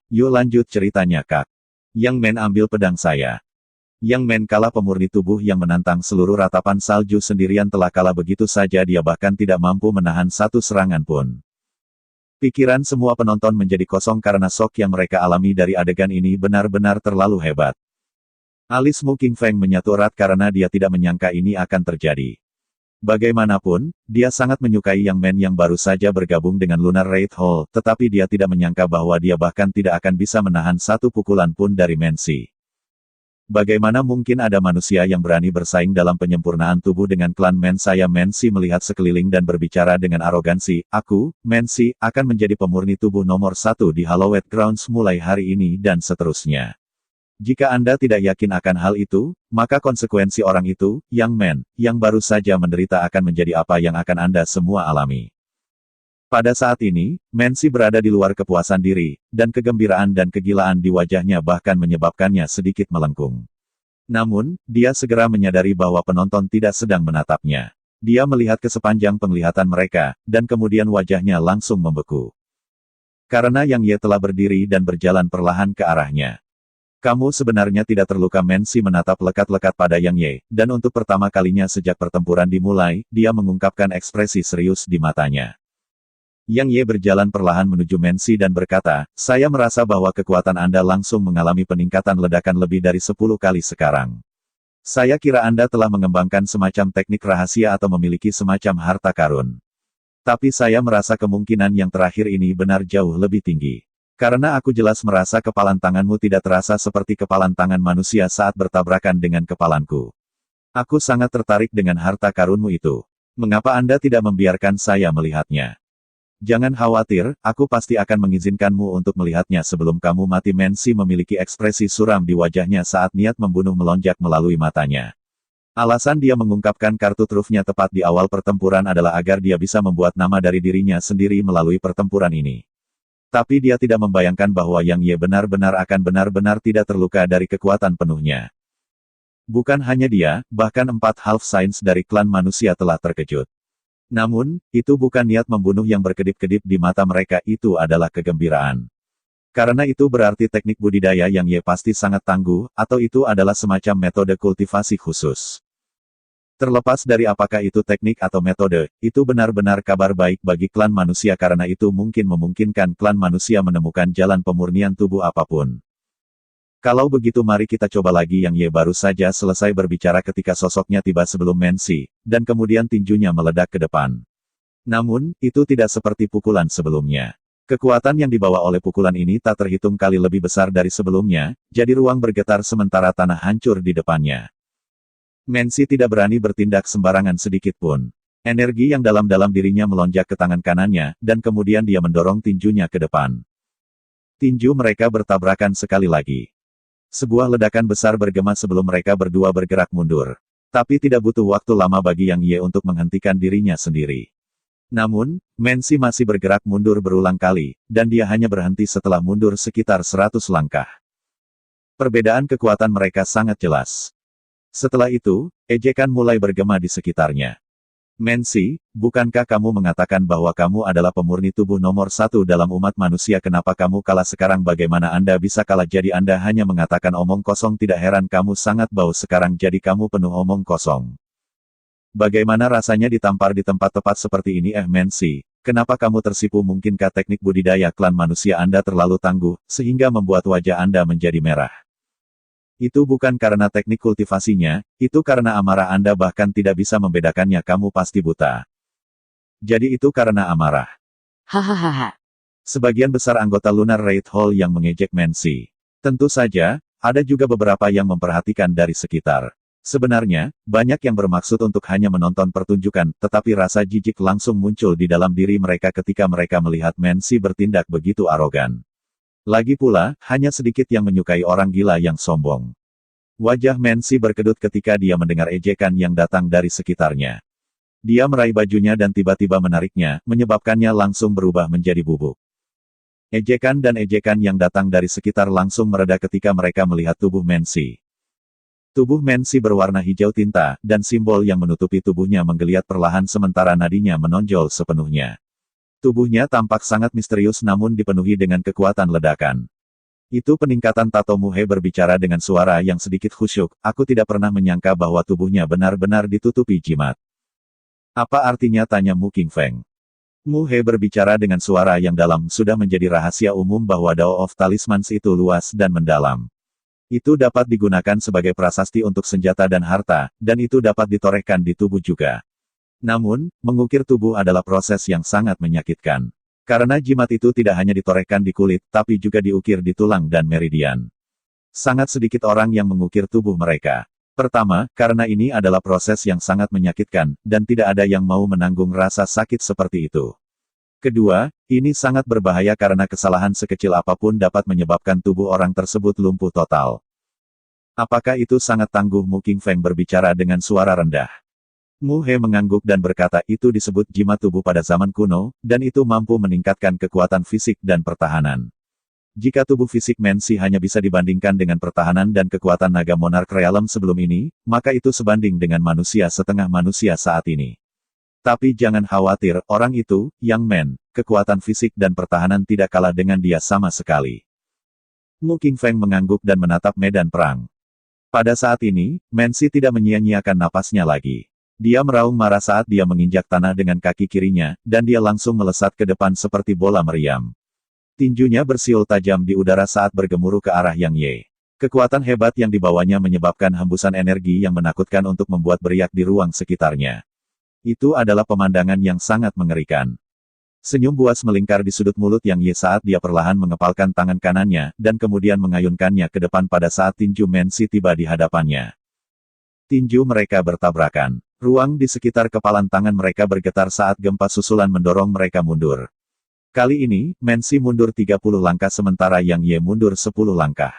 Yuk lanjut ceritanya Kak. Yang Men ambil pedang saya. Yang Men kalah pemurni tubuh yang menantang seluruh ratapan salju sendirian telah kalah begitu saja, dia bahkan tidak mampu menahan satu serangan pun. Pikiran semua penonton menjadi kosong karena shock yang mereka alami dari adegan ini benar-benar terlalu hebat. Alis Mu King Feng menyatu erat karena dia tidak menyangka ini akan terjadi. Bagaimanapun, dia sangat menyukai Yang Men yang baru saja bergabung dengan Lunar Raid Hall, tetapi dia tidak menyangka bahwa dia bahkan tidak akan bisa menahan satu pukulan pun dari Mensi. Bagaimana mungkin ada manusia yang berani bersaing dalam penyempurnaan tubuh dengan klan Men? Saya Mensi melihat sekeliling dan berbicara dengan arogansi, aku, Mensi, akan menjadi pemurni tubuh nomor 1 di Hallowed Grounds mulai hari ini dan seterusnya. Jika Anda tidak yakin akan hal itu, maka konsekuensi orang itu, Yang Men, yang baru saja menderita akan menjadi apa yang akan Anda semua alami. Pada saat ini, Mensi berada di luar kepuasan diri, dan kegembiraan dan kegilaan di wajahnya bahkan menyebabkannya sedikit melengkung. Namun, dia segera menyadari bahwa penonton tidak sedang menatapnya. Dia melihat ke sepanjang penglihatan mereka, dan kemudian wajahnya langsung membeku. Karena Yang Ye telah berdiri dan berjalan perlahan ke arahnya. Kamu sebenarnya tidak terluka? Mensi menatap lekat-lekat pada Yang Ye, dan untuk pertama kalinya sejak pertempuran dimulai, dia mengungkapkan ekspresi serius di matanya. Yang Ye berjalan perlahan menuju Mensi dan berkata, saya merasa bahwa kekuatan Anda langsung mengalami peningkatan ledakan lebih dari 10 kali sekarang. Saya kira Anda telah mengembangkan semacam teknik rahasia atau memiliki semacam harta karun. Tapi saya merasa kemungkinan yang terakhir ini benar jauh lebih tinggi. Karena aku jelas merasa kepalan tanganmu tidak terasa seperti kepalan tangan manusia saat bertabrakan dengan kepalanku. Aku sangat tertarik dengan harta karunmu itu. Mengapa Anda tidak membiarkan saya melihatnya? Jangan khawatir, aku pasti akan mengizinkanmu untuk melihatnya sebelum kamu mati. Mensi memiliki ekspresi suram di wajahnya saat niat membunuh melonjak melalui matanya. Alasan dia mengungkapkan kartu trufnya tepat di awal pertempuran adalah agar dia bisa membuat nama dari dirinya sendiri melalui pertempuran ini. Tapi dia tidak membayangkan bahwa Yang Ye benar-benar akan benar-benar tidak terluka dari kekuatan penuhnya. Bukan hanya dia, bahkan 4 Half Saints dari klan manusia telah terkejut. Namun, itu bukan niat membunuh yang berkedip-kedip di mata mereka, itu adalah kegembiraan. Karena itu berarti teknik budidaya Yang Ye pasti sangat tangguh, atau itu adalah semacam metode kultivasi khusus. Terlepas dari apakah itu teknik atau metode, itu benar-benar kabar baik bagi klan manusia karena itu mungkin memungkinkan klan manusia menemukan jalan pemurnian tubuh apapun. Kalau begitu mari kita coba lagi. Yang Ye baru saja selesai berbicara ketika sosoknya tiba sebelum Mensi, dan kemudian tinjunya meledak ke depan. Namun, itu tidak seperti pukulan sebelumnya. Kekuatan yang dibawa oleh pukulan ini tak terhitung kali lebih besar dari sebelumnya, jadi ruang bergetar sementara tanah hancur di depannya. Mensi tidak berani bertindak sembarangan sedikit pun. Energi yang dalam-dalam dirinya melonjak ke tangan kanannya, dan kemudian dia mendorong tinjunya ke depan. Tinju mereka bertabrakan sekali lagi. Sebuah ledakan besar bergema sebelum mereka berdua bergerak mundur. Tapi tidak butuh waktu lama bagi Yang Ye untuk menghentikan dirinya sendiri. Namun, Mensi masih bergerak mundur berulang kali, dan dia hanya berhenti setelah mundur sekitar 100 langkah. Perbedaan kekuatan mereka sangat jelas. Setelah itu, ejekan mulai bergema di sekitarnya. Mensi, bukankah kamu mengatakan bahwa kamu adalah pemurni tubuh nomor 1 dalam umat manusia? Kenapa kamu kalah sekarang? Bagaimana Anda bisa kalah? Jadi Anda hanya mengatakan omong kosong. Tidak heran kamu sangat bau sekarang, jadi kamu penuh omong kosong. Bagaimana rasanya ditampar di tempat tepat seperti ini? Mensi, kenapa kamu tersipu? Mungkinkah teknik budidaya klan manusia Anda terlalu tangguh, sehingga membuat wajah Anda menjadi merah? Itu bukan karena teknik kultivasinya, itu karena amarah Anda bahkan tidak bisa membedakannya. Kamu pasti buta. Jadi itu karena amarah. Hahaha. Sebagian besar anggota Lunar Raid Hall yang mengejek Mensi. Tentu saja, ada juga beberapa yang memperhatikan dari sekitar. Sebenarnya, banyak yang bermaksud untuk hanya menonton pertunjukan, tetapi rasa jijik langsung muncul di dalam diri mereka ketika mereka melihat Mensi bertindak begitu arogan. Lagi pula, hanya sedikit yang menyukai orang gila yang sombong. Wajah Mensi berkedut ketika dia mendengar ejekan yang datang dari sekitarnya. Dia meraih bajunya dan tiba-tiba menariknya, menyebabkannya langsung berubah menjadi bubuk. Ejekan dan ejekan yang datang dari sekitar langsung mereda ketika mereka melihat tubuh Mensi. Tubuh Mensi berwarna hijau tinta, dan simbol yang menutupi tubuhnya menggeliat perlahan sementara nadinya menonjol sepenuhnya. Tubuhnya tampak sangat misterius namun dipenuhi dengan kekuatan ledakan. Itu peningkatan. Tato Mu He berbicara dengan suara yang sedikit khusyuk, aku tidak pernah menyangka bahwa tubuhnya benar-benar ditutupi jimat. Apa artinya, tanya Mu Qingfeng. Mu He berbicara dengan suara yang dalam, sudah menjadi rahasia umum bahwa Dao of Talismans itu luas dan mendalam. Itu dapat digunakan sebagai prasasti untuk senjata dan harta, dan itu dapat ditorehkan di tubuh juga. Namun, mengukir tubuh adalah proses yang sangat menyakitkan. Karena jimat itu tidak hanya ditorehkan di kulit, tapi juga diukir di tulang dan meridian. Sangat sedikit orang yang mengukir tubuh mereka. Pertama, karena ini adalah proses yang sangat menyakitkan, dan tidak ada yang mau menanggung rasa sakit seperti itu. Kedua, ini sangat berbahaya karena kesalahan sekecil apapun dapat menyebabkan tubuh orang tersebut lumpuh total. Apakah itu sangat tangguh? Mu Qingfeng berbicara dengan suara rendah. Mu He mengangguk dan berkata, itu disebut jimat tubuh pada zaman kuno, dan itu mampu meningkatkan kekuatan fisik dan pertahanan. Jika tubuh fisik Mensi hanya bisa dibandingkan dengan pertahanan dan kekuatan naga Monarch Realm sebelum ini, maka itu sebanding dengan manusia setengah manusia saat ini. Tapi jangan khawatir, orang itu, Yang Men, kekuatan fisik dan pertahanan tidak kalah dengan dia sama sekali. Mu Qingfeng mengangguk dan menatap medan perang. Pada saat ini, Mensi tidak menyia-nyiakan napasnya lagi. Dia meraung marah saat dia menginjak tanah dengan kaki kirinya, dan dia langsung melesat ke depan seperti bola meriam. Tinjunya bersiul tajam di udara saat bergemuruh ke arah Yang Ye. Kekuatan hebat yang dibawanya menyebabkan hembusan energi yang menakutkan untuk membuat beriak di ruang sekitarnya. Itu adalah pemandangan yang sangat mengerikan. Senyum buas melingkar di sudut mulut Yang Ye saat dia perlahan mengepalkan tangan kanannya, dan kemudian mengayunkannya ke depan pada saat tinju Mensi tiba di hadapannya. Tinju mereka bertabrakan. Ruang di sekitar kepalan tangan mereka bergetar saat gempa susulan mendorong mereka mundur. Kali ini, Mensi mundur 30 langkah sementara Yang Ye mundur 10 langkah.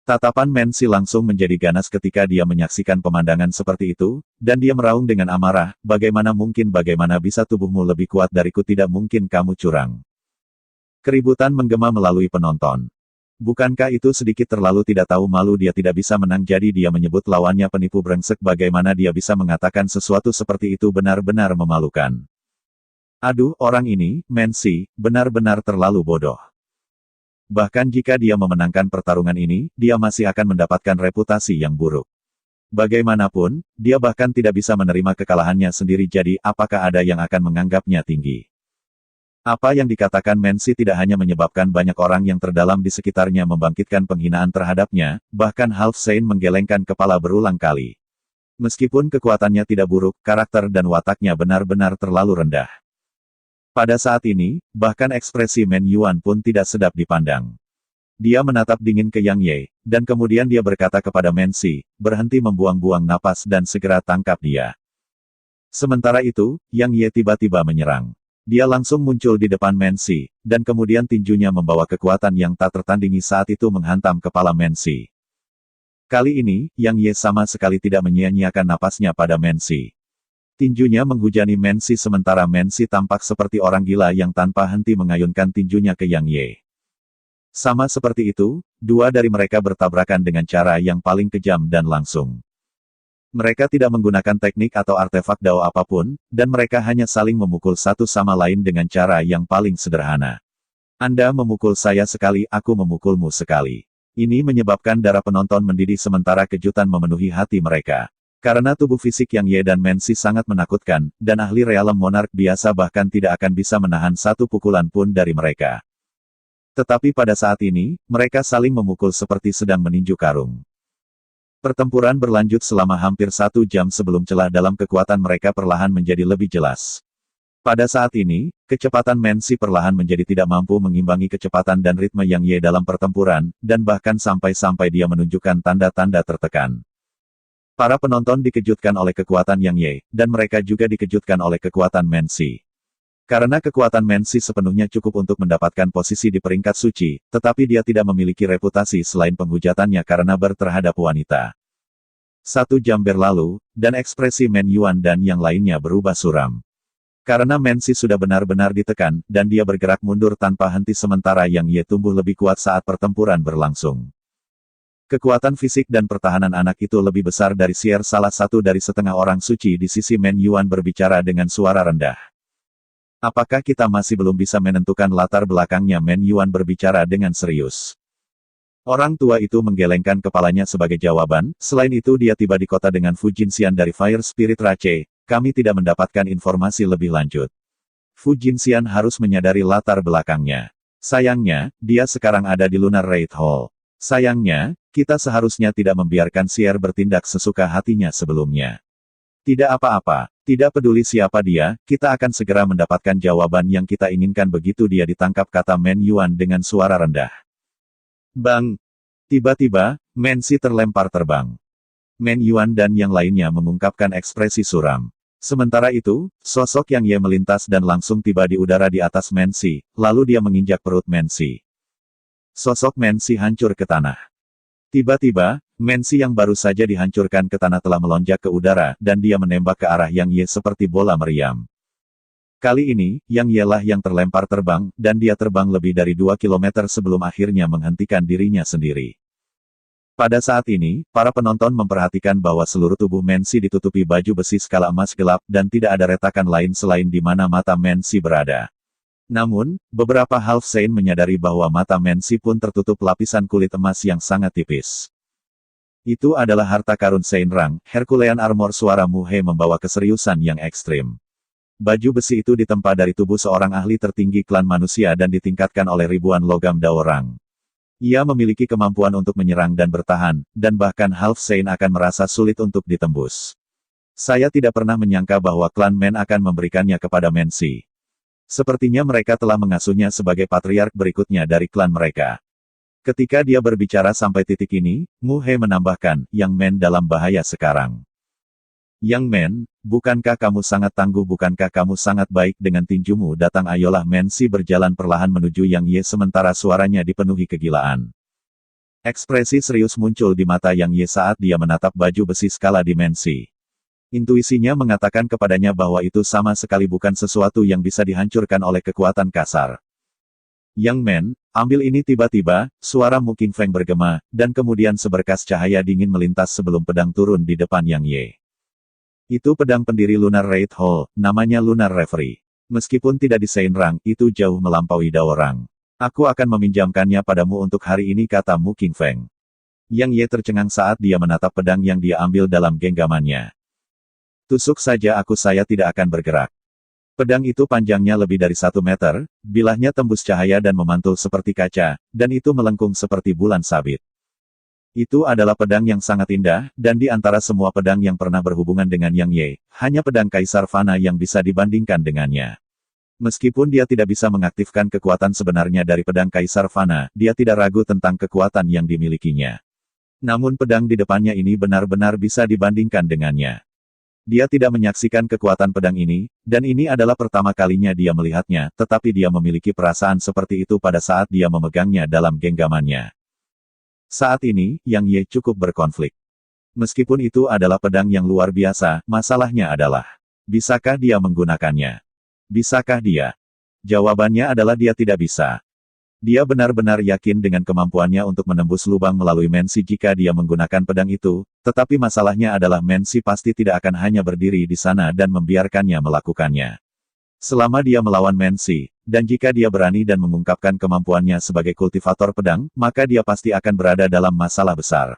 Tatapan Mensi langsung menjadi ganas ketika dia menyaksikan pemandangan seperti itu, dan dia meraung dengan amarah, bagaimana bisa tubuhmu lebih kuat dariku, tidak mungkin kamu curang. Keributan menggema melalui penonton. Bukankah itu sedikit terlalu tidak tahu malu? Dia tidak bisa menang jadi dia menyebut lawannya penipu brengsek. Bagaimana dia bisa mengatakan sesuatu seperti itu? Benar-benar memalukan. Aduh, orang ini, Mensi, benar-benar terlalu bodoh. Bahkan jika dia memenangkan pertarungan ini, dia masih akan mendapatkan reputasi yang buruk. Bagaimanapun, dia bahkan tidak bisa menerima kekalahannya sendiri, jadi apakah ada yang akan menganggapnya tinggi? Apa yang dikatakan Mensi tidak hanya menyebabkan banyak orang yang terdalam di sekitarnya membangkitkan penghinaan terhadapnya, bahkan Half Saint menggelengkan kepala berulang kali. Meskipun kekuatannya tidak buruk, karakter dan wataknya benar-benar terlalu rendah. Pada saat ini, bahkan ekspresi Men Yuan pun tidak sedap dipandang. Dia menatap dingin ke Yang Ye, dan kemudian dia berkata kepada Mensi, berhenti membuang-buang napas dan segera tangkap dia. Sementara itu, Yang Ye tiba-tiba menyerang. Dia langsung muncul di depan Mensi, dan kemudian tinjunya membawa kekuatan yang tak tertandingi saat itu menghantam kepala Mensi. Kali ini, Yang Ye sama sekali tidak menyia-nyiakan napasnya pada Mensi. Tinjunya menghujani Mensi sementara Mensi tampak seperti orang gila yang tanpa henti mengayunkan tinjunya ke Yang Ye. Sama seperti itu, dua dari mereka bertabrakan dengan cara yang paling kejam dan langsung. Mereka tidak menggunakan teknik atau artefak Dao apapun, dan mereka hanya saling memukul satu sama lain dengan cara yang paling sederhana. Anda memukul saya sekali, aku memukulmu sekali. Ini menyebabkan darah penonton mendidih sementara kejutan memenuhi hati mereka. Karena tubuh fisik Yang Ye dan Mensi sangat menakutkan, dan ahli Realm Monarch biasa bahkan tidak akan bisa menahan satu pukulan pun dari mereka. Tetapi pada saat ini, mereka saling memukul seperti sedang meninju karung. Pertempuran berlanjut selama hampir 1 jam sebelum celah dalam kekuatan mereka perlahan menjadi lebih jelas. Pada saat ini, kecepatan Mensi perlahan menjadi tidak mampu mengimbangi kecepatan dan ritme Yang Ye dalam pertempuran, dan bahkan sampai-sampai dia menunjukkan tanda-tanda tertekan. Para penonton dikejutkan oleh kekuatan Yang Ye, dan mereka juga dikejutkan oleh kekuatan Mensi. Karena kekuatan Mensi sepenuhnya cukup untuk mendapatkan posisi di peringkat suci, tetapi dia tidak memiliki reputasi selain penghujatannya karena terhadap wanita. 1 jam berlalu, dan ekspresi Men Yuan dan yang lainnya berubah suram. Karena Mensi sudah benar-benar ditekan, dan dia bergerak mundur tanpa henti sementara Yang Ye tumbuh lebih kuat saat pertempuran berlangsung. Kekuatan fisik dan pertahanan anak itu lebih besar dari Sier, salah satu dari setengah orang suci di sisi Men Yuan berbicara dengan suara rendah. Apakah kita masih belum bisa menentukan latar belakangnya? Men Yuan berbicara dengan serius. Orang tua itu menggelengkan kepalanya sebagai jawaban, selain itu dia tiba di kota dengan Fu Jinxian dari Fire Spirit Rache, kami tidak mendapatkan informasi lebih lanjut. Fu Jinxian harus menyadari latar belakangnya. Sayangnya, dia sekarang ada di Lunar Raid Hall. Sayangnya, kita seharusnya tidak membiarkan Sier bertindak sesuka hatinya sebelumnya. Tidak apa-apa, tidak peduli siapa dia, kita akan segera mendapatkan jawaban yang kita inginkan begitu dia ditangkap, kata Men Yuan dengan suara rendah. Bang! Tiba-tiba, Mensi terlempar terbang. Men Yuan dan yang lainnya mengungkapkan ekspresi suram. Sementara itu, sosok Yang Ye melintas dan langsung tiba di udara di atas Mensi, lalu dia menginjak perut Mensi. Sosok Mensi hancur ke tanah. Tiba-tiba, Mensi yang baru saja dihancurkan ke tanah telah melonjak ke udara dan dia menembak ke arah Yang Ye seperti bola meriam. Kali ini, Yang Ye lah yang terlempar terbang, dan dia terbang lebih dari 2 kilometer sebelum akhirnya menghentikan dirinya sendiri. Pada saat ini, para penonton memperhatikan bahwa seluruh tubuh Mensi ditutupi baju besi skala emas gelap dan tidak ada retakan lain selain di mana mata Mensi berada. Namun, beberapa Half Saint menyadari bahwa mata Mensi pun tertutup lapisan kulit emas yang sangat tipis. Itu adalah harta karun Saint Rang, Herculean Armor. Suara Mu He membawa keseriusan yang ekstrim. Baju besi itu ditempa dari tubuh seorang ahli tertinggi klan manusia dan ditingkatkan oleh ribuan logam Dao Rang. Ia memiliki kemampuan untuk menyerang dan bertahan, dan bahkan Half Saint akan merasa sulit untuk ditembus. Saya tidak pernah menyangka bahwa klan Men akan memberikannya kepada Mensi. Sepertinya mereka telah mengasuhnya sebagai patriark berikutnya dari klan mereka. Ketika dia berbicara sampai titik ini, Mu He menambahkan, Yang Men dalam bahaya sekarang. Yang Men, bukankah kamu sangat tangguh, bukankah kamu sangat baik dengan tinjumu? Datang, ayolah. Mensi berjalan perlahan menuju Yang Ye sementara suaranya dipenuhi kegilaan. Ekspresi serius muncul di mata Yang Ye saat dia menatap baju besi skala dimensi. Intuisinya mengatakan kepadanya bahwa itu sama sekali bukan sesuatu yang bisa dihancurkan oleh kekuatan kasar. Yang Men, ambil ini. Tiba-tiba, suara Mu Qingfeng bergema, dan kemudian seberkas cahaya dingin melintas sebelum pedang turun di depan Yang Ye. Itu pedang pendiri Lunar Raid Hall, namanya Lunar Reverie. Meskipun tidak di Saint Rang, itu jauh melampaui Dao Rang. Aku akan meminjamkannya padamu untuk hari ini, kata Mu Qingfeng. Yang Ye tercengang saat dia menatap pedang yang dia ambil dalam genggamannya. Tusuk saja aku, saya tidak akan bergerak. Pedang itu panjangnya lebih dari 1 meter, bilahnya tembus cahaya dan memantul seperti kaca, dan itu melengkung seperti bulan sabit. Itu adalah pedang yang sangat indah, dan di antara semua pedang yang pernah berhubungan dengan Yang Ye, hanya pedang Kaisar Fana yang bisa dibandingkan dengannya. Meskipun dia tidak bisa mengaktifkan kekuatan sebenarnya dari pedang Kaisar Fana, dia tidak ragu tentang kekuatan yang dimilikinya. Namun pedang di depannya ini benar-benar bisa dibandingkan dengannya. Dia tidak menyaksikan kekuatan pedang ini, dan ini adalah pertama kalinya dia melihatnya, tetapi dia memiliki perasaan seperti itu pada saat dia memegangnya dalam genggamannya. Saat ini, Yang Ye cukup berkonflik. Meskipun itu adalah pedang yang luar biasa, masalahnya adalah, bisakah dia menggunakannya? Bisakah dia? Jawabannya adalah dia tidak bisa. Dia benar-benar yakin dengan kemampuannya untuk menembus lubang melalui Mensi jika dia menggunakan pedang itu, tetapi masalahnya adalah Mensi pasti tidak akan hanya berdiri di sana dan membiarkannya melakukannya. Selama dia melawan Mensi, dan jika dia berani dan mengungkapkan kemampuannya sebagai kultivator pedang, maka dia pasti akan berada dalam masalah besar.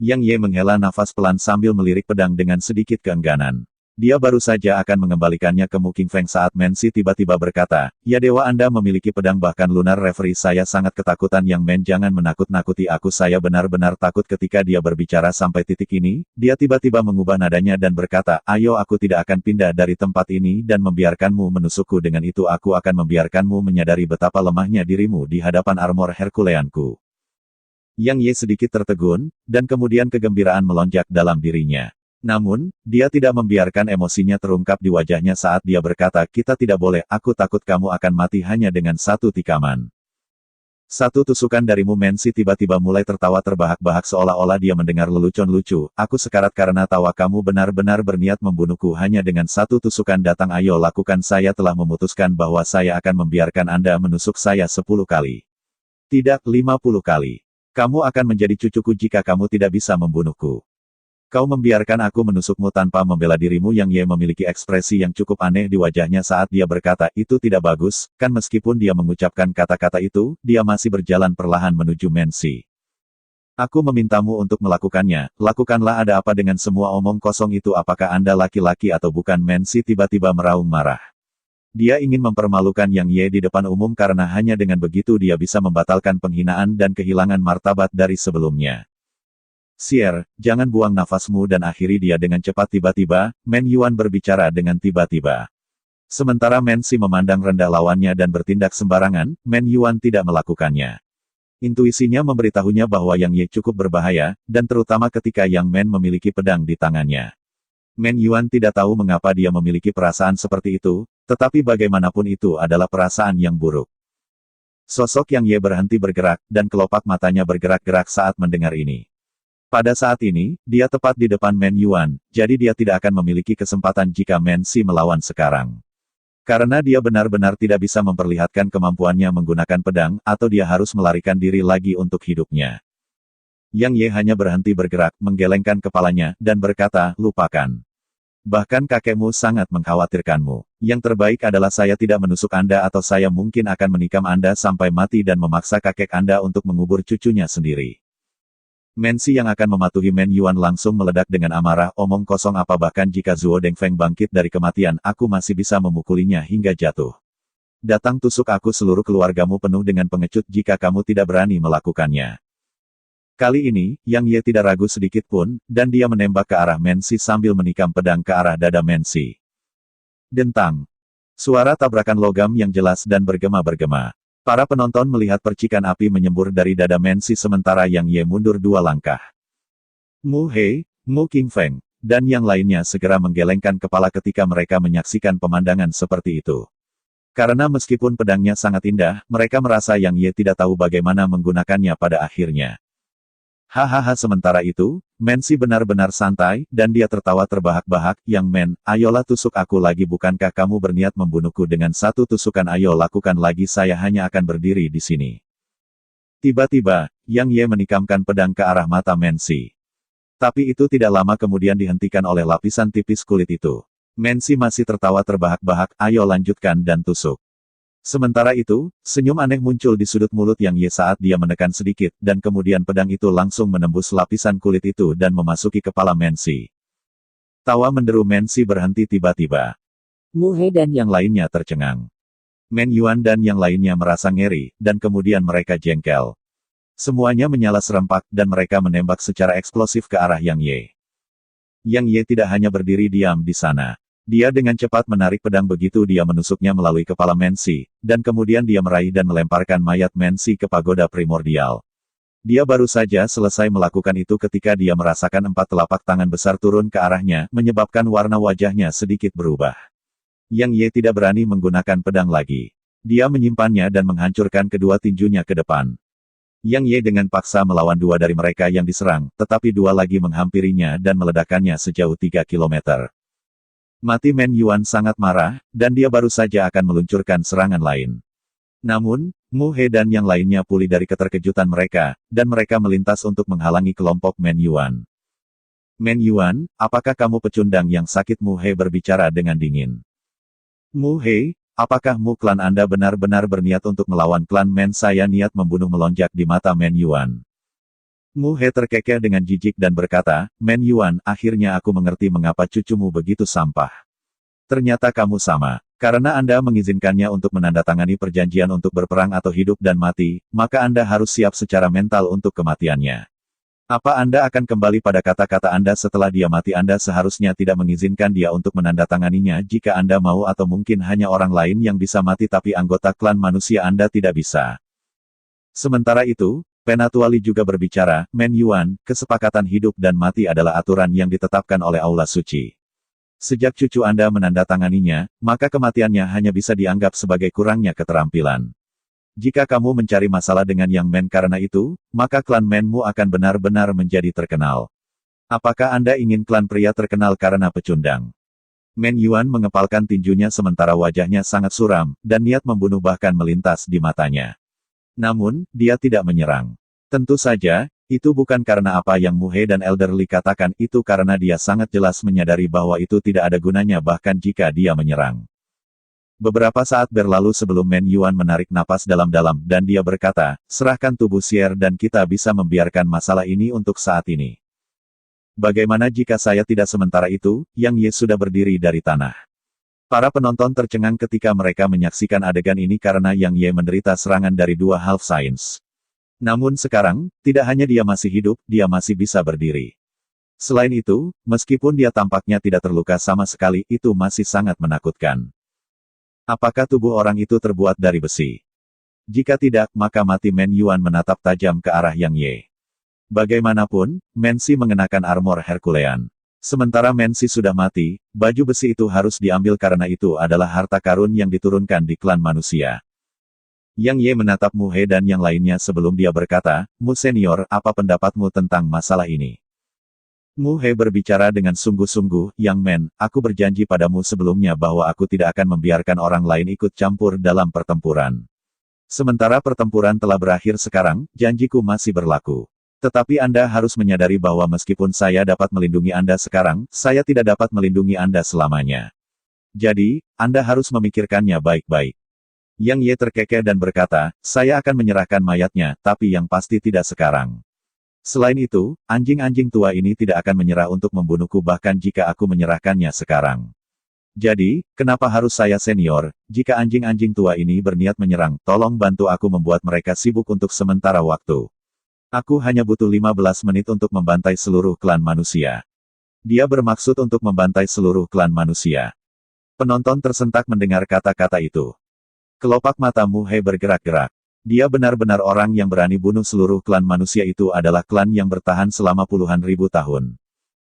Yang Ye menghela nafas pelan sambil melirik pedang dengan sedikit keengganan. Dia baru saja akan mengembalikannya ke Mu Qingfeng saat Mensi tiba-tiba berkata, "Ya dewa, Anda memiliki pedang bahkan Lunar Reverie. Saya sangat ketakutan. Yang Men, jangan menakut-nakuti aku. Saya benar-benar takut." Ketika dia berbicara sampai titik ini, dia tiba-tiba mengubah nadanya dan berkata, "Ayo, aku tidak akan pindah dari tempat ini dan membiarkanmu menusukku. Dengan itu aku akan membiarkanmu menyadari betapa lemahnya dirimu di hadapan armor Herculeanku." Yang Ye sedikit tertegun, dan kemudian kegembiraan melonjak dalam dirinya. Namun, dia tidak membiarkan emosinya terungkap di wajahnya saat dia berkata, "Kita tidak boleh, aku takut kamu akan mati hanya dengan satu tikaman." Satu tusukan darimu. Mensi tiba-tiba mulai tertawa terbahak-bahak seolah-olah dia mendengar lelucon lucu. "Aku sekarat karena tawa kamu benar-benar berniat membunuhku hanya dengan satu tusukan. Datang, ayo lakukan. Saya telah memutuskan bahwa saya akan membiarkan Anda menusuk saya 10 kali. Tidak, 50 kali. Kamu akan menjadi cucuku jika kamu tidak bisa membunuhku. Kau membiarkan aku menusukmu tanpa membela dirimu." Yang Ye memiliki ekspresi yang cukup aneh di wajahnya saat dia berkata, "Itu tidak bagus, kan?" Meskipun dia mengucapkan kata-kata itu, dia masih berjalan perlahan menuju Mensi. Aku memintamu untuk melakukannya, lakukanlah. Ada apa dengan semua omong kosong itu? Apakah Anda laki-laki atau bukan? Mensi tiba-tiba meraung marah. Dia ingin mempermalukan Yang Ye di depan umum karena hanya dengan begitu dia bisa membatalkan penghinaan dan kehilangan martabat dari sebelumnya. Sier, jangan buang nafasmu dan akhiri dia dengan cepat. Tiba-tiba, Men Yuan berbicara dengan tiba-tiba. Sementara Mensi memandang rendah lawannya dan bertindak sembarangan, Men Yuan tidak melakukannya. Intuisinya memberitahunya bahwa Yang Ye cukup berbahaya, dan terutama ketika Yang Men memiliki pedang di tangannya. Men Yuan tidak tahu mengapa dia memiliki perasaan seperti itu, tetapi bagaimanapun itu adalah perasaan yang buruk. Sosok Yang Ye berhenti bergerak, dan kelopak matanya bergerak-gerak saat mendengar ini. Pada saat ini, dia tepat di depan Men Yuan, jadi dia tidak akan memiliki kesempatan jika Men Si melawan sekarang. Karena dia benar-benar tidak bisa memperlihatkan kemampuannya menggunakan pedang, atau dia harus melarikan diri lagi untuk hidupnya. Yang Ye hanya berhenti bergerak, menggelengkan kepalanya, dan berkata, lupakan. Bahkan kakekmu sangat mengkhawatirkanmu. Yang terbaik adalah saya tidak menusuk Anda atau saya mungkin akan menikam Anda sampai mati dan memaksa kakek Anda untuk mengubur cucunya sendiri. Mensi yang akan mematuhi Men Yuan langsung meledak dengan amarah, omong kosong apa? Bahkan jika Zuo Dengfeng bangkit dari kematian, aku masih bisa memukulinya hingga jatuh. Datang tusuk aku, seluruh keluargamu penuh dengan pengecut jika kamu tidak berani melakukannya. Kali ini, Yang Ye tidak ragu sedikit pun, dan dia menembak ke arah Mensi sambil menikam pedang ke arah dada Mensi. Dentang. Suara tabrakan logam yang jelas dan bergema-bergema. Para penonton melihat percikan api menyembur dari dada Mensi sementara Yang Ye mundur 2 langkah. Mu Hei, Mu Qingfeng, dan yang lainnya segera menggelengkan kepala ketika mereka menyaksikan pemandangan seperti itu. Karena meskipun pedangnya sangat indah, mereka merasa Yang Ye tidak tahu bagaimana menggunakannya pada akhirnya. Hahaha, sementara itu, Mensi benar-benar santai, dan dia tertawa terbahak-bahak. Yang Men, ayolah tusuk aku lagi. Bukankah kamu berniat membunuhku dengan satu tusukan? Ayo lakukan lagi, saya hanya akan berdiri di sini. Tiba-tiba, Yang Ye menikamkan pedang ke arah mata Mensi. Tapi itu tidak lama kemudian dihentikan oleh lapisan tipis kulit itu. Mensi masih tertawa terbahak-bahak, ayo lanjutkan dan tusuk. Sementara itu, senyum aneh muncul di sudut mulut Yang Ye saat dia menekan sedikit, dan kemudian pedang itu langsung menembus lapisan kulit itu dan memasuki kepala Mensi. Tawa menderu Mensi berhenti tiba-tiba. Mu Hei dan yang lainnya tercengang. Men Yuan dan yang lainnya merasa ngeri, dan kemudian mereka jengkel. Semuanya menyala serempak, dan mereka menembak secara eksplosif ke arah Yang Ye. Yang Ye tidak hanya berdiri diam di sana. Dia dengan cepat menarik pedang begitu dia menusuknya melalui kepala Mensi, dan kemudian dia meraih dan melemparkan mayat Mensi ke pagoda primordial. Dia baru saja selesai melakukan itu ketika dia merasakan 4 telapak tangan besar turun ke arahnya, menyebabkan warna wajahnya sedikit berubah. Yang Ye tidak berani menggunakan pedang lagi. Dia menyimpannya dan menghancurkan kedua tinjunya ke depan. Yang Ye dengan paksa melawan 2 dari mereka yang diserang, tetapi 2 lagi menghampirinya dan meledakkannya sejauh 3 kilometer. Mati Men Yuan sangat marah, dan dia baru saja akan meluncurkan serangan lain. Namun, Mu Hei dan yang lainnya pulih dari keterkejutan mereka, dan mereka melintas untuk menghalangi kelompok Men Yuan. Men Yuan, apakah kamu pecundang yang sakit? Mu Hei berbicara dengan dingin. Mu Hei, apakah Mu klan Anda benar-benar berniat untuk melawan klan Men? Saya niat membunuh. Melonjak di mata Men Yuan. Mu Hei terkekeh dengan jijik dan berkata, Men Yuan, akhirnya aku mengerti mengapa cucumu begitu sampah. Ternyata kamu sama. Karena Anda mengizinkannya untuk menandatangani perjanjian untuk berperang atau hidup dan mati, maka Anda harus siap secara mental untuk kematiannya. Apa Anda akan kembali pada kata-kata Anda setelah dia mati? Anda seharusnya tidak mengizinkan dia untuk menandatanganinya jika Anda mau, atau mungkin hanya orang lain yang bisa mati tapi anggota klan manusia Anda tidak bisa. Sementara itu, Penatuali juga berbicara, Men Yuan, kesepakatan hidup dan mati adalah aturan yang ditetapkan oleh Aula Suci. Sejak cucu Anda menandatanganinya, maka kematiannya hanya bisa dianggap sebagai kurangnya keterampilan. Jika kamu mencari masalah dengan Yang Men karena itu, maka klan Menmu akan benar-benar menjadi terkenal. Apakah Anda ingin klan pria terkenal karena pecundang? Men Yuan mengepalkan tinjunya sementara wajahnya sangat suram, dan niat membunuh bahkan melintas di matanya. Namun, dia tidak menyerang. Tentu saja, itu bukan karena apa yang Mu Hei dan Elderly katakan, itu karena dia sangat jelas menyadari bahwa itu tidak ada gunanya bahkan jika dia menyerang. Beberapa saat berlalu sebelum Men Yuan menarik napas dalam-dalam dan dia berkata, serahkan tubuh Xier dan kita bisa membiarkan masalah ini untuk saat ini. Bagaimana jika saya tidak sementara itu, Yang Ye sudah berdiri dari tanah. Para penonton tercengang ketika mereka menyaksikan adegan ini karena Yang Ye menderita serangan dari dua Half Saints. Namun sekarang, tidak hanya dia masih hidup, dia masih bisa berdiri. Selain itu, meskipun dia tampaknya tidak terluka sama sekali, itu masih sangat menakutkan. Apakah tubuh orang itu terbuat dari besi? Jika tidak, maka mati. Men Yuan menatap tajam ke arah Yang Ye. Bagaimanapun, Mensi mengenakan armor Herculean. Sementara Mensi sudah mati, baju besi itu harus diambil karena itu adalah harta karun yang diturunkan di klan manusia. Yang Ye menatap Mu He dan yang lainnya sebelum dia berkata, Mu Senior, apa pendapatmu tentang masalah ini? Mu He berbicara dengan sungguh-sungguh, Yang Men, aku berjanji padamu sebelumnya bahwa aku tidak akan membiarkan orang lain ikut campur dalam pertempuran. Sementara pertempuran telah berakhir sekarang, janjiku masih berlaku. Tetapi Anda harus menyadari bahwa meskipun saya dapat melindungi Anda sekarang, saya tidak dapat melindungi Anda selamanya. Jadi, Anda harus memikirkannya baik-baik. Yang Ye terkekeh dan berkata, saya akan menyerahkan mayatnya, tapi yang pasti tidak sekarang. Selain itu, anjing-anjing tua ini tidak akan menyerah untuk membunuhku bahkan jika aku menyerahkannya sekarang. Jadi, kenapa harus saya senior? Jika anjing-anjing tua ini berniat menyerang, tolong bantu aku membuat mereka sibuk untuk sementara waktu. Aku hanya butuh 15 menit untuk membantai seluruh klan manusia. Dia bermaksud untuk membantai seluruh klan manusia. Penonton tersentak mendengar kata-kata itu. Kelopak mata Mu He bergerak-gerak. Dia benar-benar orang yang berani bunuh seluruh klan manusia. Itu adalah klan yang bertahan selama puluhan ribu tahun.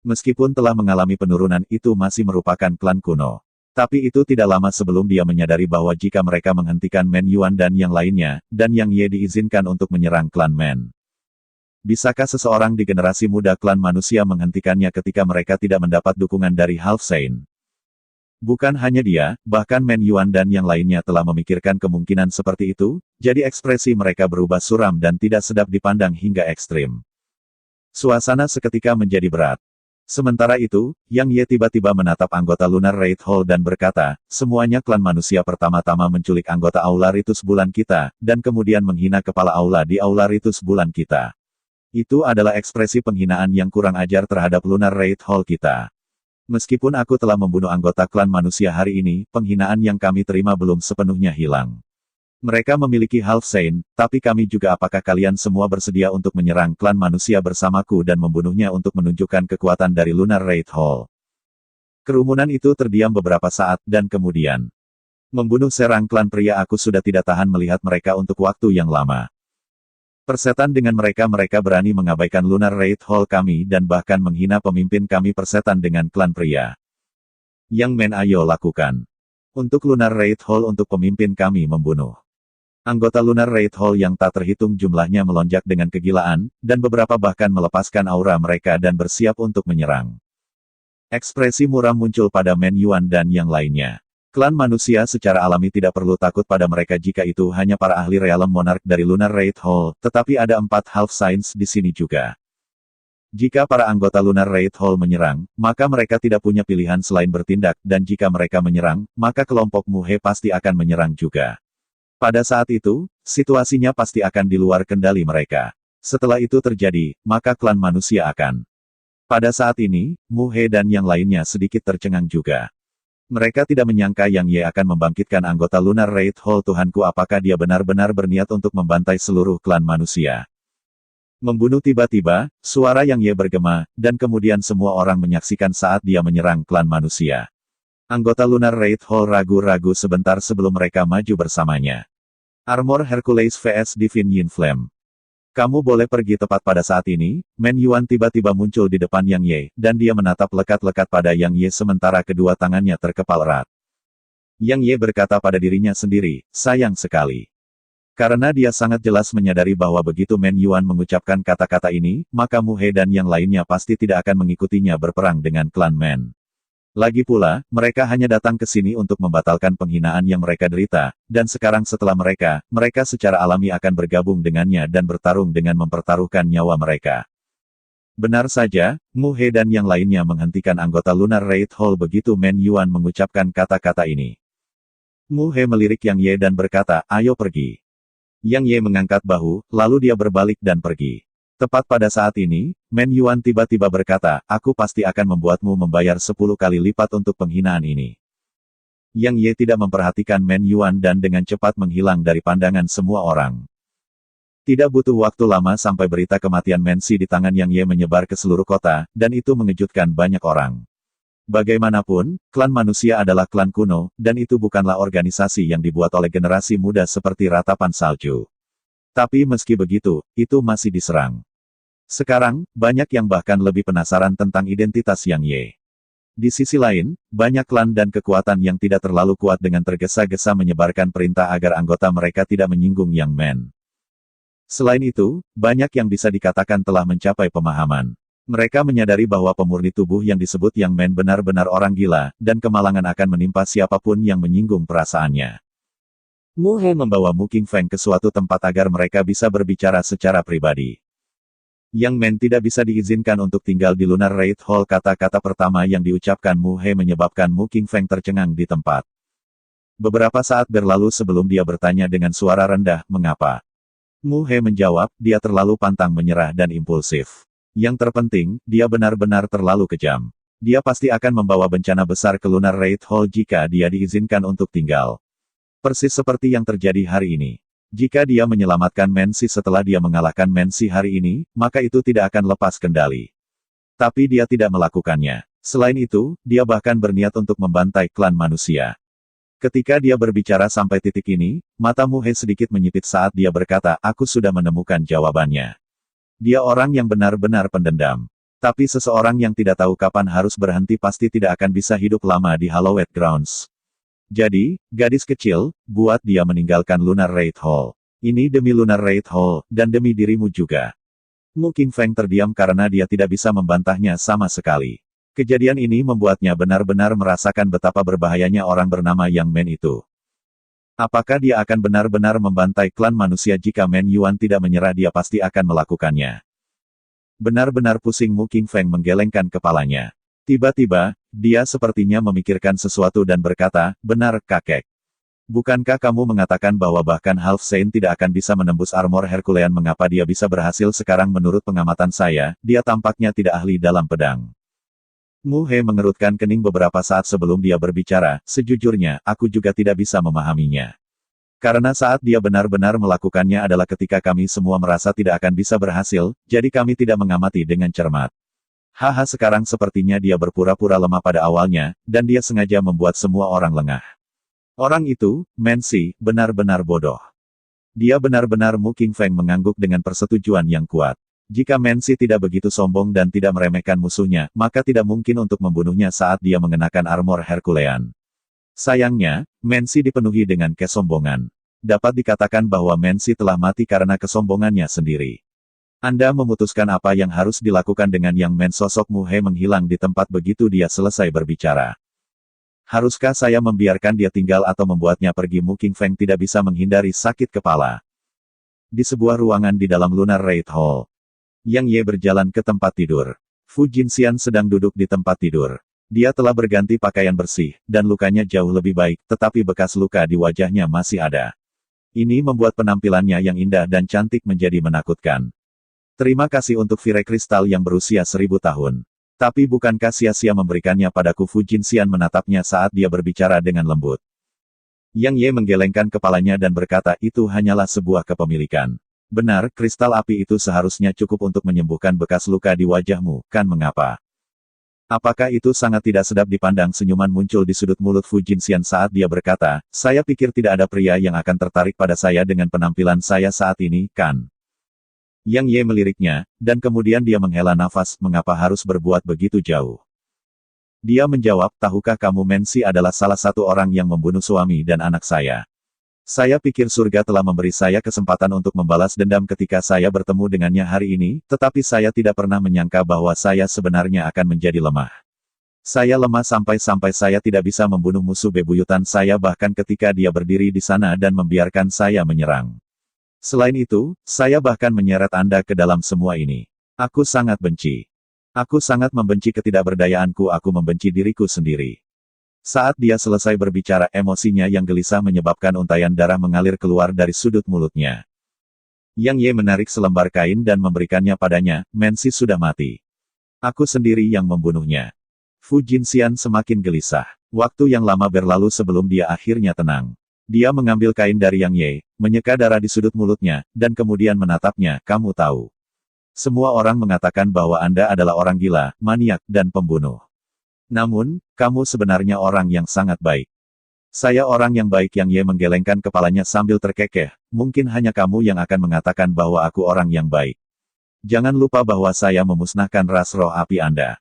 Meskipun telah mengalami penurunan, itu masih merupakan klan kuno. Tapi itu tidak lama sebelum dia menyadari bahwa jika mereka menghentikan Men Yuan dan yang lainnya, dan Yang Ye diizinkan untuk menyerang klan Men. Bisakah seseorang di generasi muda klan manusia menghentikannya ketika mereka tidak mendapat dukungan dari Half Saint? Bukan hanya dia, bahkan Men Yuan dan yang lainnya telah memikirkan kemungkinan seperti itu, jadi ekspresi mereka berubah suram dan tidak sedap dipandang hingga ekstrim. Suasana seketika menjadi berat. Sementara itu, Yang Ye tiba-tiba menatap anggota Lunar Raid Hall dan berkata, semuanya klan manusia pertama-tama menculik anggota Aula Ritus bulan kita, dan kemudian menghina kepala Aula di Aula Ritus bulan kita. Itu adalah ekspresi penghinaan yang kurang ajar terhadap Lunar Raid Hall kita. Meskipun aku telah membunuh anggota klan manusia hari ini, penghinaan yang kami terima belum sepenuhnya hilang. Mereka memiliki Half Saint, tapi kami juga. Apakah kalian semua bersedia untuk menyerang klan manusia bersamaku dan membunuhnya untuk menunjukkan kekuatan dari Lunar Raid Hall? Kerumunan itu terdiam beberapa saat, dan kemudian membunuh serang klan pria. Aku sudah tidak tahan melihat mereka untuk waktu yang lama. Persetan dengan mereka berani mengabaikan Lunar Raid Hall kami dan bahkan menghina pemimpin kami. Persetan dengan klan pria. Yang Men, ayo lakukan. Untuk Lunar Raid Hall, untuk pemimpin kami membunuh. Anggota Lunar Raid Hall yang tak terhitung jumlahnya melonjak dengan kegilaan, dan beberapa bahkan melepaskan aura mereka dan bersiap untuk menyerang. Ekspresi muram muncul pada Men Yuan dan yang lainnya. Klan manusia secara alami tidak perlu takut pada mereka jika itu hanya para ahli Realm Monarch dari Lunar Raid Hall, tetapi ada 4 Half Saints di sini juga. Jika para anggota Lunar Raid Hall menyerang, maka mereka tidak punya pilihan selain bertindak, dan jika mereka menyerang, maka kelompok Mu He pasti akan menyerang juga. Pada saat itu, situasinya pasti akan di luar kendali mereka. Setelah itu terjadi, maka klan manusia akan. Pada saat ini, Mu He dan yang lainnya sedikit tercengang juga. Mereka tidak menyangka Yang Ye akan membangkitkan anggota Lunar Raid Hall. Tuhanku, apakah dia benar-benar berniat untuk membantai seluruh klan manusia? Membunuh. Tiba-tiba, suara Yang Ye bergema, dan kemudian semua orang menyaksikan saat dia menyerang klan manusia. Anggota Lunar Raid Hall ragu-ragu sebentar sebelum mereka maju bersamanya. Armor Hercules vs Divine Yin Flame. Kamu boleh pergi. Tepat pada saat ini, Men Yuan tiba-tiba muncul di depan Yang Ye, dan dia menatap lekat-lekat pada Yang Ye sementara kedua tangannya terkepal erat. Yang Ye berkata pada dirinya sendiri, sayang sekali. Karena dia sangat jelas menyadari bahwa begitu Men Yuan mengucapkan kata-kata ini, maka Mu He dan yang lainnya pasti tidak akan mengikutinya berperang dengan klan Men. Lagi pula, mereka hanya datang ke sini untuk membatalkan penghinaan yang mereka derita, dan sekarang setelah mereka secara alami akan bergabung dengannya dan bertarung dengan mempertaruhkan nyawa mereka. Benar saja, Mu He dan yang lainnya menghentikan anggota Lunar Raid Hall begitu Men Yuan mengucapkan kata-kata ini. Mu He melirik Yang Ye dan berkata, ayo pergi. Yang Ye mengangkat bahu, lalu dia berbalik dan pergi. Tepat pada saat ini, Men Yuan tiba-tiba berkata, aku pasti akan membuatmu membayar 10 kali lipat untuk penghinaan ini. Yang Ye tidak memperhatikan Men Yuan dan dengan cepat menghilang dari pandangan semua orang. Tidak butuh waktu lama sampai berita kematian Men Si di tangan Yang Ye menyebar ke seluruh kota, dan itu mengejutkan banyak orang. Bagaimanapun, klan manusia adalah klan kuno, dan itu bukanlah organisasi yang dibuat oleh generasi muda seperti ratapan salju. Tapi meski begitu, itu masih diserang. Sekarang, banyak yang bahkan lebih penasaran tentang identitas Yang Ye. Di sisi lain, banyak klan dan kekuatan yang tidak terlalu kuat dengan tergesa-gesa menyebarkan perintah agar anggota mereka tidak menyinggung Yang Men. Selain itu, banyak yang bisa dikatakan telah mencapai pemahaman. Mereka menyadari bahwa pemurni tubuh yang disebut Yang Men benar-benar orang gila, dan kemalangan akan menimpa siapapun yang menyinggung perasaannya. Mu He membawa Mu Qingfeng ke suatu tempat agar mereka bisa berbicara secara pribadi. Yang Men tidak bisa diizinkan untuk tinggal di Lunar Raid Hall. Kata-kata pertama yang diucapkan Mu He menyebabkan Mu Qingfeng tercengang di tempat. Beberapa saat berlalu sebelum dia bertanya dengan suara rendah, mengapa? Mu He menjawab, dia terlalu pantang menyerah dan impulsif. Yang terpenting, dia benar-benar terlalu kejam. Dia pasti akan membawa bencana besar ke Lunar Raid Hall jika dia diizinkan untuk tinggal. Persis seperti yang terjadi hari ini. Jika dia menyelamatkan Men Si setelah dia mengalahkan Men Si hari ini, maka itu tidak akan lepas kendali. Tapi dia tidak melakukannya. Selain itu, dia bahkan berniat untuk membantai klan manusia. Ketika dia berbicara sampai titik ini, mata Mu He sedikit menyipit saat dia berkata, aku sudah menemukan jawabannya. Dia orang yang benar-benar pendendam. Tapi seseorang yang tidak tahu kapan harus berhenti pasti tidak akan bisa hidup lama di Hallowed Grounds. Jadi, gadis kecil, buat dia meninggalkan Lunar Raid Hall. Ini demi Lunar Raid Hall, dan demi dirimu juga. Mu Qingfeng terdiam karena dia tidak bisa membantahnya sama sekali. Kejadian ini membuatnya benar-benar merasakan betapa berbahayanya orang bernama Yang Men itu. Apakah dia akan benar-benar membantai klan manusia jika Men Yuan tidak menyerah? Dia pasti akan melakukannya. Benar-benar pusing. Mu Qingfeng menggelengkan kepalanya. Tiba-tiba, dia sepertinya memikirkan sesuatu dan berkata, benar, kakek. Bukankah kamu mengatakan bahwa bahkan Half Saint tidak akan bisa menembus armor Herculean? Mengapa dia bisa berhasil sekarang? Menurut pengamatan saya, dia tampaknya tidak ahli dalam pedang. Mu He mengerutkan kening beberapa saat sebelum dia berbicara, sejujurnya, aku juga tidak bisa memahaminya. Karena saat dia benar-benar melakukannya adalah ketika kami semua merasa tidak akan bisa berhasil, jadi kami tidak mengamati dengan cermat. Haha, sekarang sepertinya dia berpura-pura lemah pada awalnya, dan dia sengaja membuat semua orang lengah. Orang itu, Men Si, benar-benar bodoh. Dia benar-benar. Mu Qingfeng mengangguk dengan persetujuan yang kuat. Jika Men Si tidak begitu sombong dan tidak meremehkan musuhnya, maka tidak mungkin untuk membunuhnya saat dia mengenakan armor Herculean. Sayangnya, Men Si dipenuhi dengan kesombongan. Dapat dikatakan bahwa Men Si telah mati karena kesombongannya sendiri. Anda memutuskan apa yang harus dilakukan dengan Yang Men? Sosok Mu He menghilang di tempat begitu dia selesai berbicara. Haruskah saya membiarkan dia tinggal atau membuatnya pergi? Mu Qingfeng tidak bisa menghindari sakit kepala. Di sebuah ruangan di dalam Lunar Raid Hall, Yang Ye berjalan ke tempat tidur. Fu Jinxian sedang duduk di tempat tidur. Dia telah berganti pakaian bersih, dan lukanya jauh lebih baik, tetapi bekas luka di wajahnya masih ada. Ini membuat penampilannya yang indah dan cantik menjadi menakutkan. Terima kasih untuk Vire Kristal yang berusia 1000 tahun. Tapi bukankah sia-sia memberikannya padaku? Fu Jinxian menatapnya saat dia berbicara dengan lembut. Yang Ye menggelengkan kepalanya dan berkata, itu hanyalah sebuah kepemilikan. Benar, kristal api itu seharusnya cukup untuk menyembuhkan bekas luka di wajahmu, kan? Mengapa? Apakah itu sangat tidak sedap dipandang? Senyuman muncul di sudut mulut Fu Jinxian saat dia berkata, saya pikir tidak ada pria yang akan tertarik pada saya dengan penampilan saya saat ini, kan? Yang Ye meliriknya, dan kemudian dia menghela nafas, mengapa harus berbuat begitu jauh? Dia menjawab, tahukah kamu Men Si adalah salah satu orang yang membunuh suami dan anak saya. Saya pikir surga telah memberi saya kesempatan untuk membalas dendam ketika saya bertemu dengannya hari ini, tetapi saya tidak pernah menyangka bahwa saya sebenarnya akan menjadi lemah. Saya lemah sampai-sampai saya tidak bisa membunuh musuh bebuyutan saya bahkan ketika dia berdiri di sana dan membiarkan saya menyerang. Selain itu, saya bahkan menyeret Anda ke dalam semua ini. Aku sangat benci. Aku sangat membenci ketidakberdayaanku, aku membenci diriku sendiri. Saat dia selesai berbicara, emosinya yang gelisah menyebabkan untaian darah mengalir keluar dari sudut mulutnya. Yang Ye menarik selembar kain dan memberikannya padanya, Mensi sudah mati. Aku sendiri yang membunuhnya. Fu Jinxian semakin gelisah. Waktu yang lama berlalu sebelum dia akhirnya tenang. Dia mengambil kain dari Yang Ye, menyeka darah di sudut mulutnya, dan kemudian menatapnya, kamu tahu. Semua orang mengatakan bahwa Anda adalah orang gila, maniak, dan pembunuh. Namun, kamu sebenarnya orang yang sangat baik. Saya orang yang baik. Yang Ye menggelengkan kepalanya sambil terkekeh, mungkin hanya kamu yang akan mengatakan bahwa aku orang yang baik. Jangan lupa bahwa saya memusnahkan ras roh api Anda.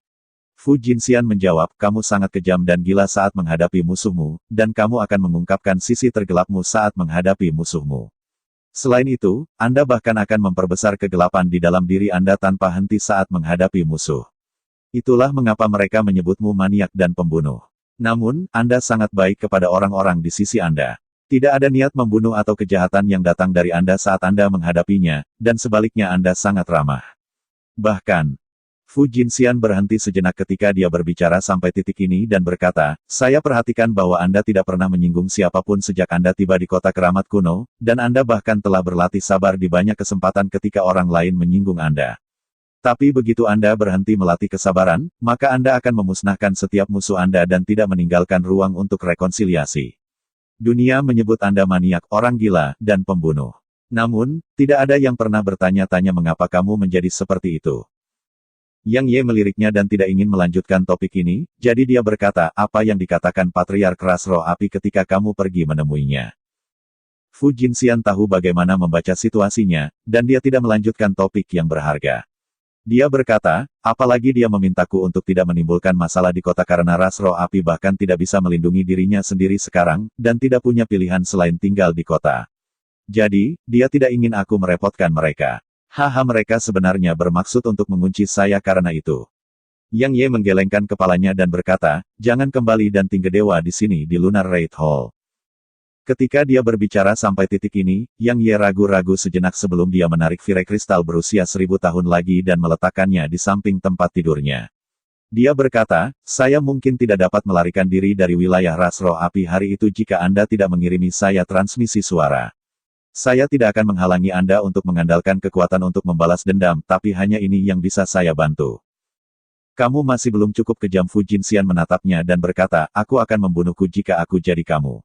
Fu Jinxian menjawab, kamu sangat kejam dan gila saat menghadapi musuhmu, dan kamu akan mengungkapkan sisi tergelapmu saat menghadapi musuhmu. Selain itu, Anda bahkan akan memperbesar kegelapan di dalam diri Anda tanpa henti saat menghadapi musuh. Itulah mengapa mereka menyebutmu maniak dan pembunuh. Namun, Anda sangat baik kepada orang-orang di sisi Anda. Tidak ada niat membunuh atau kejahatan yang datang dari Anda saat Anda menghadapinya, dan sebaliknya Anda sangat ramah. Bahkan, Fu Jinxian berhenti sejenak ketika dia berbicara sampai titik ini dan berkata, saya perhatikan bahwa Anda tidak pernah menyinggung siapapun sejak Anda tiba di kota keramat kuno, dan Anda bahkan telah berlatih sabar di banyak kesempatan ketika orang lain menyinggung Anda. Tapi begitu Anda berhenti melatih kesabaran, maka Anda akan memusnahkan setiap musuh Anda dan tidak meninggalkan ruang untuk rekonsiliasi. Dunia menyebut Anda maniak, orang gila, dan pembunuh. Namun, tidak ada yang pernah bertanya-tanya mengapa kamu menjadi seperti itu. Yang Ye meliriknya dan tidak ingin melanjutkan topik ini, jadi dia berkata, apa yang dikatakan Patriark Ras Roh Api ketika kamu pergi menemuinya. Fu Jinxian tahu bagaimana membaca situasinya, dan dia tidak melanjutkan topik yang berharga. Dia berkata, apalagi dia memintaku untuk tidak menimbulkan masalah di kota karena ras roh api bahkan tidak bisa melindungi dirinya sendiri sekarang, dan tidak punya pilihan selain tinggal di kota. Jadi, dia tidak ingin aku merepotkan mereka. Haha, mereka sebenarnya bermaksud untuk mengunci saya karena itu. Yang Ye menggelengkan kepalanya dan berkata, jangan kembali dan tinggal dewa di sini di Lunar Raid Hall. Ketika dia berbicara sampai titik ini, Yang Ye ragu-ragu sejenak sebelum dia menarik Vire Kristal berusia 1000 tahun lagi dan meletakkannya di samping tempat tidurnya. Dia berkata, saya mungkin tidak dapat melarikan diri dari wilayah ras roh api hari itu jika Anda tidak mengirimi saya transmisi suara. Saya tidak akan menghalangi Anda untuk mengandalkan kekuatan untuk membalas dendam, tapi hanya ini yang bisa saya bantu. Kamu masih belum cukup kejam. Fu Jinxian menatapnya dan berkata, aku akan membunuhku jika aku jadi kamu.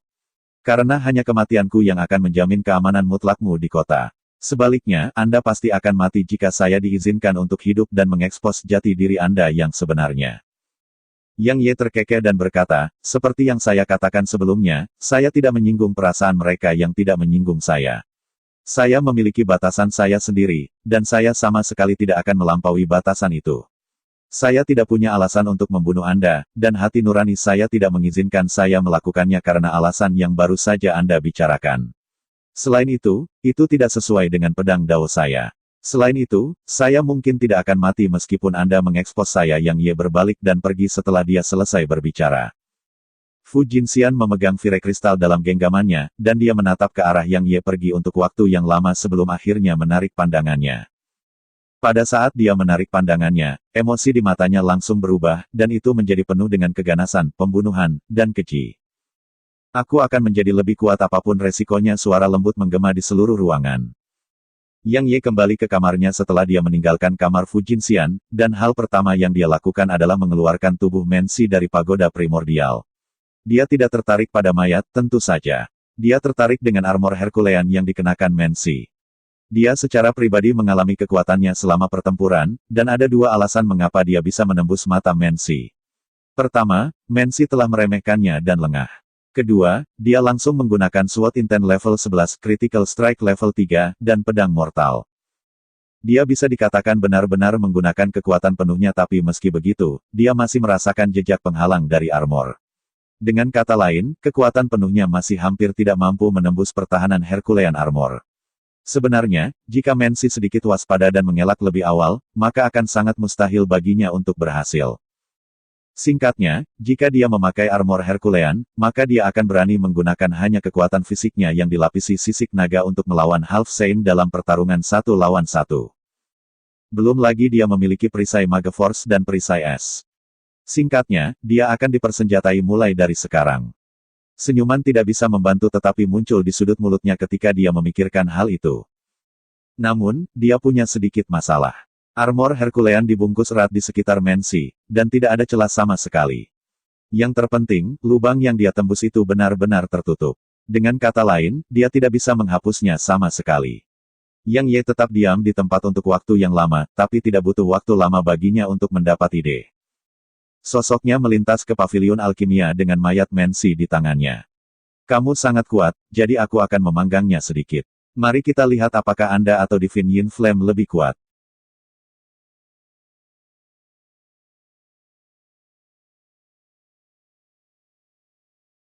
Karena hanya kematianku yang akan menjamin keamanan mutlakmu di kota. Sebaliknya, Anda pasti akan mati jika saya diizinkan untuk hidup dan mengekspos jati diri Anda yang sebenarnya. Yang Ye terkekeh dan berkata, seperti yang saya katakan sebelumnya, saya tidak menyinggung perasaan mereka yang tidak menyinggung saya. Saya memiliki batasan saya sendiri, dan saya sama sekali tidak akan melampaui batasan itu. Saya tidak punya alasan untuk membunuh Anda, dan hati nurani saya tidak mengizinkan saya melakukannya karena alasan yang baru saja Anda bicarakan. Selain itu tidak sesuai dengan pedang dao saya. Selain itu, saya mungkin tidak akan mati meskipun Anda mengekspos saya. Yang Ye berbalik dan pergi setelah dia selesai berbicara. Fu Jinxian memegang Vire Kristal dalam genggamannya, dan dia menatap ke arah Yang Ye pergi untuk waktu yang lama sebelum akhirnya menarik pandangannya. Pada saat dia menarik pandangannya, emosi di matanya langsung berubah, dan itu menjadi penuh dengan keganasan, pembunuhan, dan keji. Aku akan menjadi lebih kuat apapun resikonya. Suara lembut menggema di seluruh ruangan. Yang Ye kembali ke kamarnya setelah dia meninggalkan kamar Fu Jinxian, dan hal pertama yang dia lakukan adalah mengeluarkan tubuh Mensi dari pagoda primordial. Dia tidak tertarik pada mayat, tentu saja. Dia tertarik dengan armor Herculean yang dikenakan Mensi. Dia secara pribadi mengalami kekuatannya selama pertempuran, dan ada dua alasan mengapa dia bisa menembus mata Mensi. Pertama, Mensi telah meremehkannya dan lengah. Kedua, dia langsung menggunakan Sword Intent level 11, Critical Strike level 3, dan pedang mortal. Dia bisa dikatakan benar-benar menggunakan kekuatan penuhnya, tapi meski begitu, dia masih merasakan jejak penghalang dari armor. Dengan kata lain, kekuatan penuhnya masih hampir tidak mampu menembus pertahanan Herculean armor. Sebenarnya, jika Mensi sedikit waspada dan mengelak lebih awal, maka akan sangat mustahil baginya untuk berhasil. Singkatnya, jika dia memakai armor Herculean, maka dia akan berani menggunakan hanya kekuatan fisiknya yang dilapisi sisik naga untuk melawan Half Saint dalam pertarungan 1 lawan 1. Belum lagi dia memiliki perisai Mage Force dan perisai S. Singkatnya, dia akan dipersenjatai mulai dari sekarang. Senyuman tidak bisa membantu tetapi muncul di sudut mulutnya ketika dia memikirkan hal itu. Namun, dia punya sedikit masalah. Armor Herculean dibungkus erat di sekitar Mensi, dan tidak ada celah sama sekali. Yang terpenting, lubang yang dia tembus itu benar-benar tertutup. Dengan kata lain, dia tidak bisa menghapusnya sama sekali. Yang Ye tetap diam di tempat untuk waktu yang lama, tapi tidak butuh waktu lama baginya untuk mendapat ide. Sosoknya melintas ke pavilion alkimia dengan mayat Mensi di tangannya. Kamu sangat kuat, jadi aku akan memanggangnya sedikit. Mari kita lihat apakah Anda atau Divine Yin Flame lebih kuat.